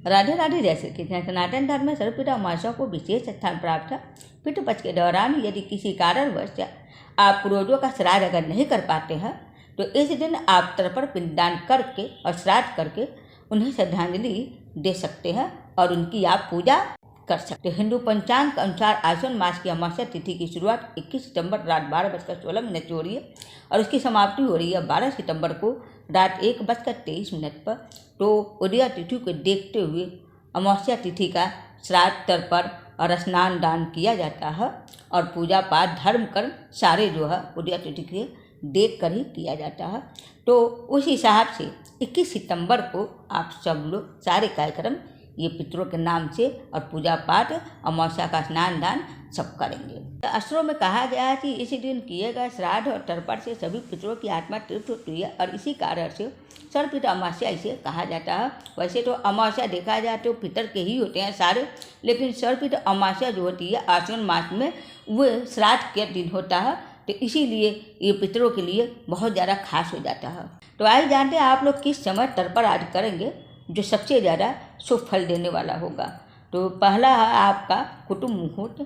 राधे राधे। जय श्री कृष्ण। सनातन धर्म में सर्वपिता अमावस्या को विशेष स्थान प्राप्त है। पितृपक्ष के दौरान यदि किसी कारणवश आप पूर्वजों का श्राद्ध अगर नहीं कर पाते हैं तो इस दिन आप तर्पण पिंडदान करके और श्राद्ध करके उन्हें श्रद्धांजलि दे सकते हैं और उनकी आप पूजा कर सकते हैं। हिंदू पंचांग के अनुसार आश्विन मास की अमावस्या तिथि की शुरुआत 21 सितंबर रात 12:16 से हो रही है और उसकी समाप्ति हो रही है 12 सितंबर को रात 1:23 पर। तो उदया तिथि को देखते हुए अमावस्या तिथि का श्राद्ध तर्पण और स्नान दान किया जाता है और पूजा पाठ धर्म कर्म सारे जो है उदया तिथि के देख कर ही किया जाता है। तो उस हिसाब से 21 सितंबर को आप सब लोग सारे कार्यक्रम ये पितरों के नाम से और पूजा पाठ अमावस्या का स्नान दान सब करेंगे। शास्त्रों में कहा गया है कि इसी दिन किए गए श्राद्ध और तर्पण से सभी पितरों की आत्मा तृप्त होती है और इसी कारण से सर्वपिता अमावस्या इसे कहा जाता है। वैसे तो अमावस्या देखा जाए तो पितर के ही होते हैं सारे, लेकिन सर्वपिता अमावस्या जो होती है आश्विन मास में वो श्राद्ध के दिन होता है, तो इसीलिए ये पितरों के लिए बहुत ज़्यादा खास हो जाता है। तो आइए जानते हैं आप लोग किस समय तर्पण आदि करेंगे जो सबसे ज़्यादा शुभ फल देने वाला होगा। तो पहला है आपका कुटुंब मुहूर्त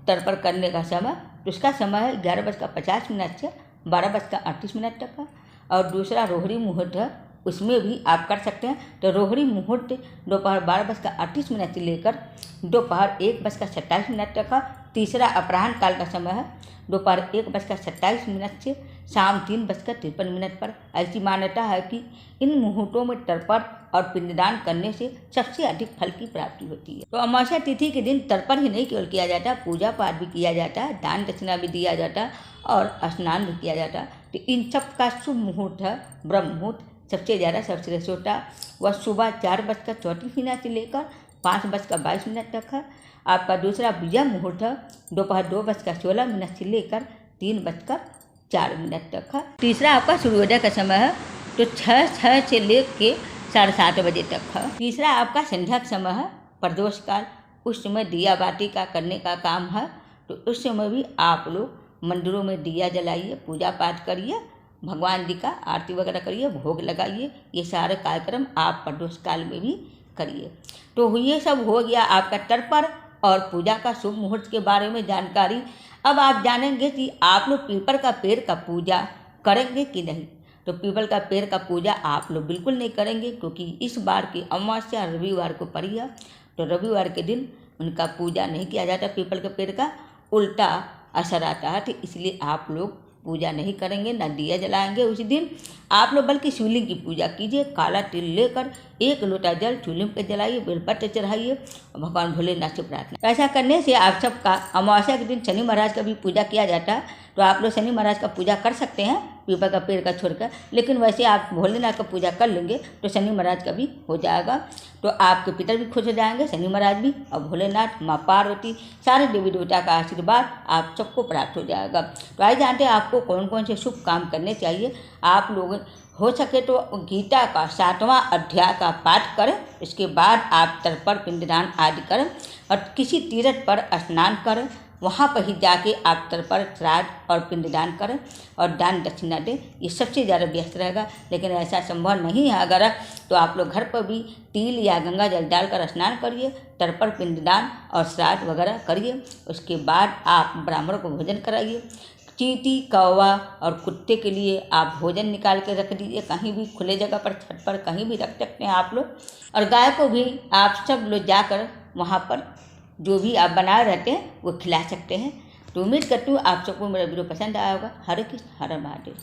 तर्पण करने का समय, तो उसका समय है 11:50 से 12:38 तक का। और दूसरा रोहिणी मुहूर्त है, उसमें भी आप कर सकते हैं। तो रोहिणी मुहूर्त दोपहर 12:38 से लेकर दोपहर 1:27 तक का। तीसरा अपराह्न काल का समय है दोपहर 1:27 से शाम 3:53 पर। ऐसी मान्यता है कि इन मुहूर्तों में तर्पण और पिंडदान करने से सबसे अधिक फल की प्राप्ति होती है। तो अमावस्या तिथि के दिन तर्पण ही नहीं केवल किया जाता, पूजा पाठ भी किया जाता है, दान दक्षिणा भी दिया जाता है और स्नान भी किया जाता है। तो इन सब का शुभ मुहूर्त है ब्रह्म मुहूर्त, सबसे ज़्यादा सर्वश्रेष्ठ होता है। वह सुबह 4:34 से लेकर 5:22 तक है। आपका दूसरा विजय मुहूर्त है दोपहर 2:16 से लेकर 3:04 तक है। तीसरा आपका सूर्योदय का समय है तो 6 से लेकर 7:30 बजे तक है। तीसरा आपका संध्या का समय है प्रदोष काल, उस समय दिया बाती का करने का काम है। तो उस समय भी आप लोग मंदिरों में दिया जलाइए, पूजा पाठ करिए, भगवान जी का आरती वगैरह करिए, भोग लगाइए। ये सारे कार्यक्रम आप प्रदोष काल में भी करिए। तो ये सब हो गया आपका तर्पण और पूजा का शुभ मुहूर्त के बारे में जानकारी। अब आप जानेंगे कि आप लोग पीपल का पेड़ का पूजा करेंगे कि नहीं। तो पीपल का पेड़ का पूजा आप लोग बिल्कुल नहीं करेंगे, क्योंकि इस बार की अमावस्या रविवार को पड़ी है। तो रविवार के दिन उनका पूजा नहीं किया जाता, पीपल के पेड़ का उल्टा असर आता है। तो इसलिए आप लोग पूजा नहीं करेंगे, ना दिया जलाएंगे उस दिन। आप लोग बल्कि शिवलिंग की पूजा कीजिए, काला तिल लेकर 1 लोटा जल शिवलिंग पर जलाइए, बेलपत्र चढ़ाइए और भगवान भोलेनाथ से प्रार्थना। ऐसा करने से आप सबका अमावस्या के दिन शनि महाराज का भी पूजा किया जाता है। तो आप लोग शनि महाराज का पूजा कर सकते हैं पीपल का पेड़ का छोड़कर, लेकिन वैसे आप भोलेनाथ का पूजा कर लेंगे तो शनि महाराज का भी हो जाएगा। तो आपके पितर भी खुश हो जाएंगे, शनि महाराज भी, और भोलेनाथ, माँ पार्वती, सारे देवी देवता का आशीर्वाद आप सबको प्राप्त हो जाएगा। तो आइए जानते हैं आपको कौन कौन से शुभ काम करने चाहिए। आप लोग हो सके तो गीता का 7वां अध्याय का पाठ करें, इसके बाद आप तर्पण पिंडदान आदि करें और किसी तीर्थ पर स्नान करें, वहाँ पर ही जाके आप तर्पण श्राद्ध और पिंडदान करें और दान दक्षिणा दें। ये सबसे ज़्यादा व्यस्त रहेगा, लेकिन ऐसा संभव नहीं है अगर तो आप लोग घर पर भी तिल या गंगा जल डालकर स्नान करिए, तर्पण पिंडदान और श्राद्ध वगैरह करिए। उसके बाद आप ब्राह्मणों को भोजन कराइए। चींटी, कौवा और कुत्ते के लिए आप भोजन निकाल के रख दीजिए, कहीं भी खुले जगह पर, छत पर कहीं भी रख सकते हैं आप लोग। और गाय को भी आप सब लोग जाकर वहाँ पर जो भी आप बनाए रहते हैं वो खिला सकते हैं। तो उम्मीद करती हूँ आप सबको मेरा वीडियो पसंद आया होगा। हरे कृष्ण, हर महादेव।